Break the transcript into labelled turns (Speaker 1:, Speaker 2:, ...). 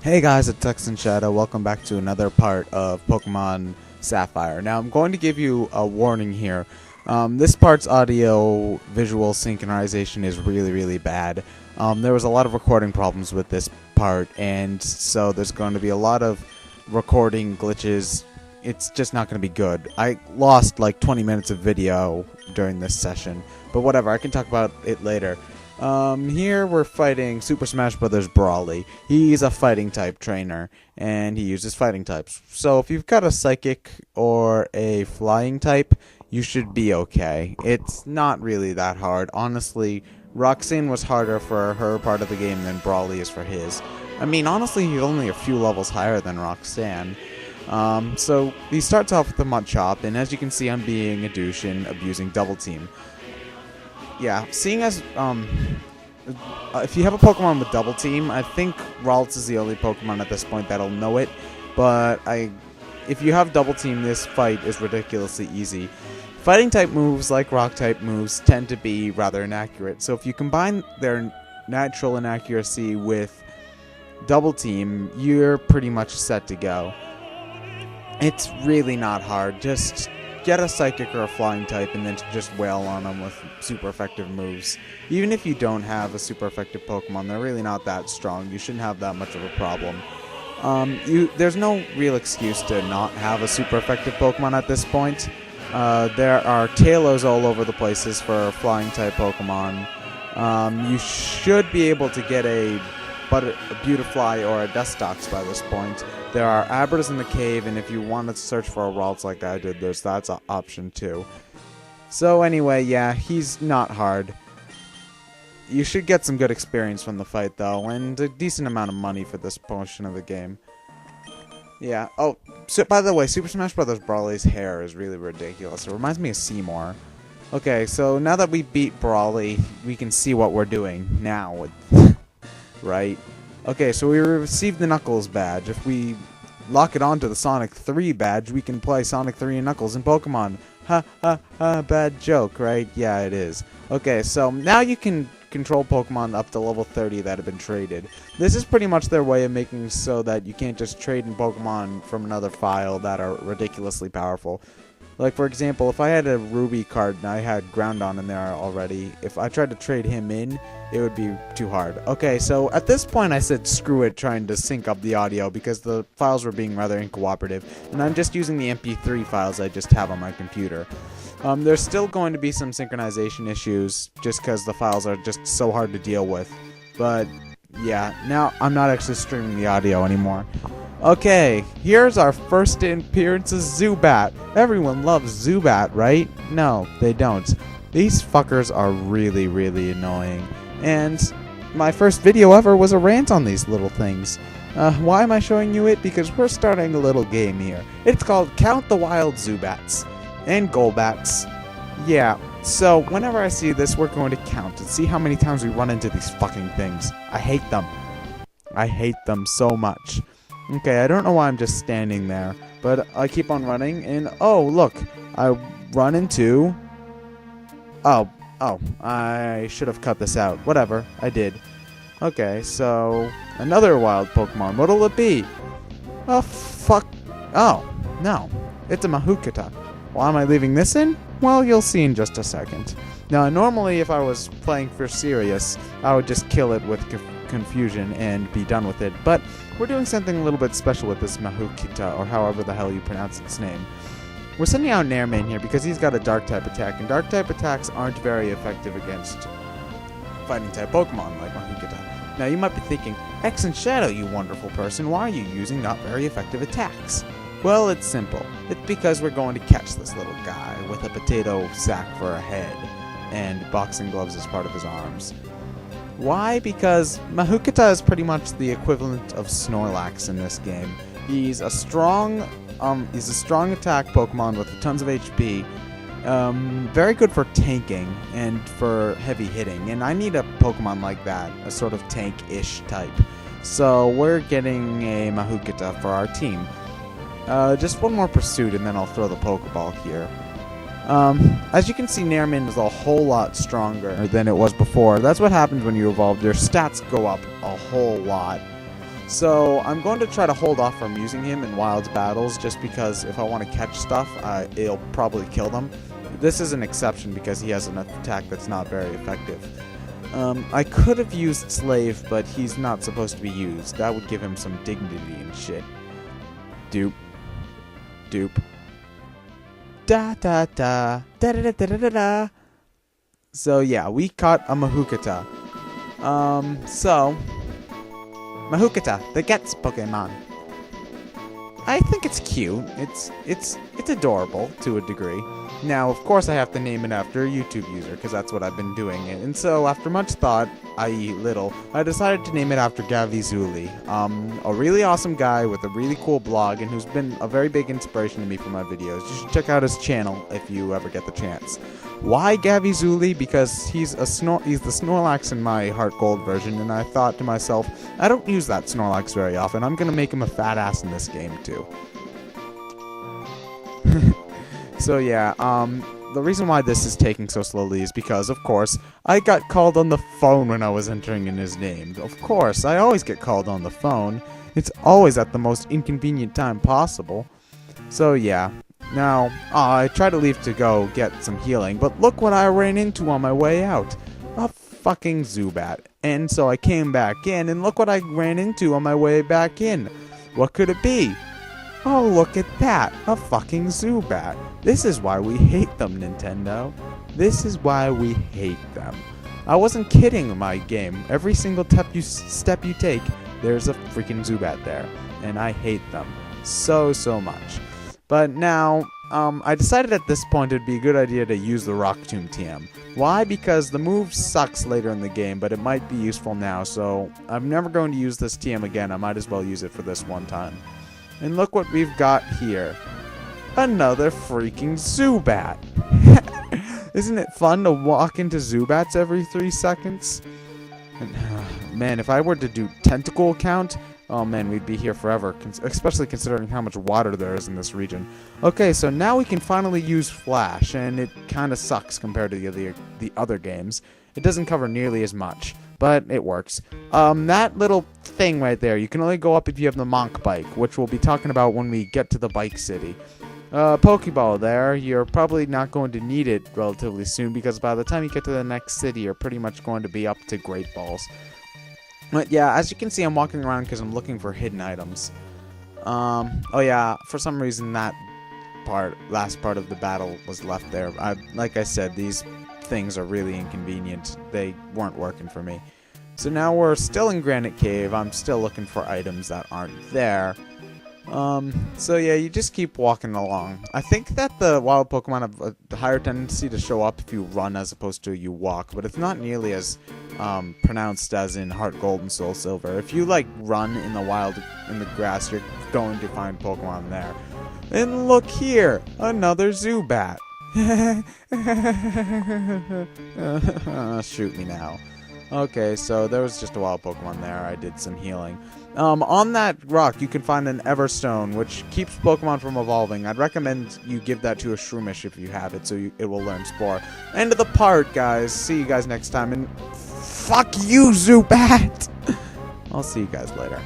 Speaker 1: Hey guys, it's ExandShadow. Welcome back to another part of Pokemon Sapphire. Now, I'm going to give you a warning here. This part's audio-visual synchronization is really bad. There was a lot of recording problems with this part, and so there's going to be a lot of recording glitches. It's just not going to be good. I lost like 20 minutes of video during this session, but whatever, I can talk about it later. Here we're fighting Super Smash Bros. Brawly. He's a fighting type trainer, and he uses fighting types. So if you've got a psychic or a flying type, you should be okay. It's not really that hard. Honestly, Roxanne was harder for her part of the game than Brawly is for his. I mean, honestly, he's only a few levels higher than Roxanne. So he starts off with the Mudchop, and as you can see, I'm being a douche and abusing Double Team. Yeah, seeing as, if you have a Pokemon with Double Team, I think Ralts is the only Pokemon at this point that'll know it, but if you have Double Team, this fight is ridiculously easy. Fighting type moves, like Rock type moves, tend to be rather inaccurate, so if you combine their natural inaccuracy with Double Team, you're pretty much set to go. It's really not hard, just get a Psychic or a Flying type and then just wail on them with super effective moves. Even if you don't have a super effective Pokemon, they're really not that strong. You shouldn't have that much of a problem. There's no real excuse to not have a super effective Pokemon at this point. There are Talos all over the places for Flying type Pokemon. You should be able to get a Beautifly or a Dustox by this point. There are Abras in the cave, and if you want to search for a Ralts like I did, that's an option too. So anyway, yeah, he's not hard. You should get some good experience from the fight though, and a decent amount of money for this portion of the game. Yeah, oh, so by the way, Super Smash Bros. Brawly's hair is really ridiculous. It reminds me of Seymour. Okay, so now that we beat Brawly, we can see what we're doing now. Right? Okay, so we received the Knuckles badge. If we lock it onto the Sonic 3 badge, we can play Sonic 3 and Knuckles in Pokemon. Ha ha ha, bad joke, right? Yeah, it is. Okay, so now you can control Pokemon up to level 30 that have been traded. This is pretty much their way of making so that you can't just trade in Pokemon from another file that are ridiculously powerful. Like, for example, if I had a Ruby card and I had Groundon in there already, if I tried to trade him in, it would be too hard. Okay, so at this point I said screw it trying to sync up the audio because the files were being rather uncooperative, and I'm just using the MP3 files I just have on my computer. There's still going to be some synchronization issues just because the files are just so hard to deal with. But, yeah, now I'm not actually streaming the audio anymore. Okay, here's our first appearance of Zubat. Everyone loves Zubat, right? No, they don't. These fuckers are really annoying. And my first video ever was a rant on these little things. Why am I showing you it? Because we're starting a little game here. It's called Count the Wild Zubats and Golbats. Yeah, so whenever I see this, we're going to count and see how many times we run into these fucking things. I hate them. I hate them so much. Okay, I don't know why I'm just standing there, but I keep on running, and oh, look, I run into... Oh, I should have cut this out. Whatever, I did. Okay, so, another wild Pokemon. What'll it be? Oh, fuck. Oh, no, it's a Mahukuta. Why am I leaving this in? Well, you'll see in just a second. Now, normally, if I was playing for serious, I would just kill it with confusion and be done with it, but we're doing something a little bit special with this Mahukuta, or however the hell you pronounce its name. We're sending out Nairman here because he's got a Dark-type attack, and Dark-type attacks aren't very effective against Fighting-type Pokemon like Mahukuta. Now, you might be thinking, ExandShadow, you wonderful person, why are you using not very effective attacks? Well, it's simple. It's because we're going to catch this little guy with a potato sack for a head and boxing gloves as part of his arms. Why? Because Mahukuta is pretty much the equivalent of Snorlax in this game. He's a strong attack Pokemon with tons of HP. Very good for tanking and for heavy hitting. And I need a Pokemon like that, a sort of tank-ish type. So we're getting a Mahukuta for our team. Just one more pursuit and then I'll throw the Pokeball here. As you can see, Nairman is a whole lot stronger than it was before. That's what happens when you evolve. Your stats go up a whole lot. So I'm going to try to hold off from using him in wild battles, just because if I want to catch stuff, it'll probably kill them. This is an exception because he has an attack that's not very effective. I could have used Slave, but he's not supposed to be used. That would give him some dignity and shit. Dupe. Dupe. Da da da. Da da da da da da. So yeah, we caught a Mahukata. Mahukata, the Gets Pokemon. I think it's cute. It's adorable to a degree. Now, of course, I have to name it after a YouTube user, because that's what I've been doing. And so, after much thought, i.e. little, I decided to name it after Gavizuli. A really awesome guy with a really cool blog, and who's been a very big inspiration to me for my videos. You should check out his channel if you ever get the chance. Why Gavizuli? Because he's the Snorlax in my Heart Gold version, and I thought to myself, I don't use that Snorlax very often. I'm gonna make him a fat ass in this game, too. So yeah, the reason why this is taking so slowly is because, of course, I got called on the phone when I was entering in his name. Of course, I always get called on the phone. It's always at the most inconvenient time possible. So yeah, now, I tried to leave to go get some healing, but look what I ran into on my way out. A fucking Zubat. And so I came back in, and look what I ran into on my way back in. What could it be? Oh, look at that! A fucking Zubat. This is why we hate them, Nintendo. This is why we hate them. I wasn't kidding, my game. Every single step you take, there's a freaking Zubat there. And I hate them so much. But now, I decided at this point it'd be a good idea to use the Rock Tomb TM. Why? Because the move sucks later in the game, but it might be useful now, so I'm never going to use this TM again. I might as well use it for this one time. And look what we've got here. Another freaking Zubat. Isn't it fun to walk into Zubats every 3 seconds? And, man, if I were to do tentacle count, oh man, we'd be here forever, especially considering how much water there is in this region. Okay, so now we can finally use Flash, and it kind of sucks compared to the other games. It doesn't cover nearly as much, but it works. That little thing right there, you can only go up if you have the Monk Bike, which we'll be talking about when we get to the Bike City. Pokeball there, you're probably not going to need it relatively soon, because by the time you get to the next city, you're pretty much going to be up to Great Balls. But yeah, as you can see, I'm walking around because I'm looking for hidden items. Oh yeah, for some reason that last part of the battle was left there. Like I said, these things are really inconvenient. They weren't working for me. So now we're still in Granite Cave. I'm still looking for items that aren't there. So yeah, you just keep walking along. I think that the wild Pokemon have a higher tendency to show up if you run as opposed to you walk, but it's not nearly as pronounced as in Heart Gold and Soul Silver. If you like run in the wild, in the grass, you're going to find Pokemon there. And look here, another Zubat. Shoot me now. Okay, so there was just a wild Pokemon there. I did some healing. On that rock, you can find an Everstone, which keeps Pokemon from evolving. I'd recommend you give that to a Shroomish if you have it, so it will learn Spore. End of the part, guys. See you guys next time, and fuck you, Zubat! I'll see you guys later.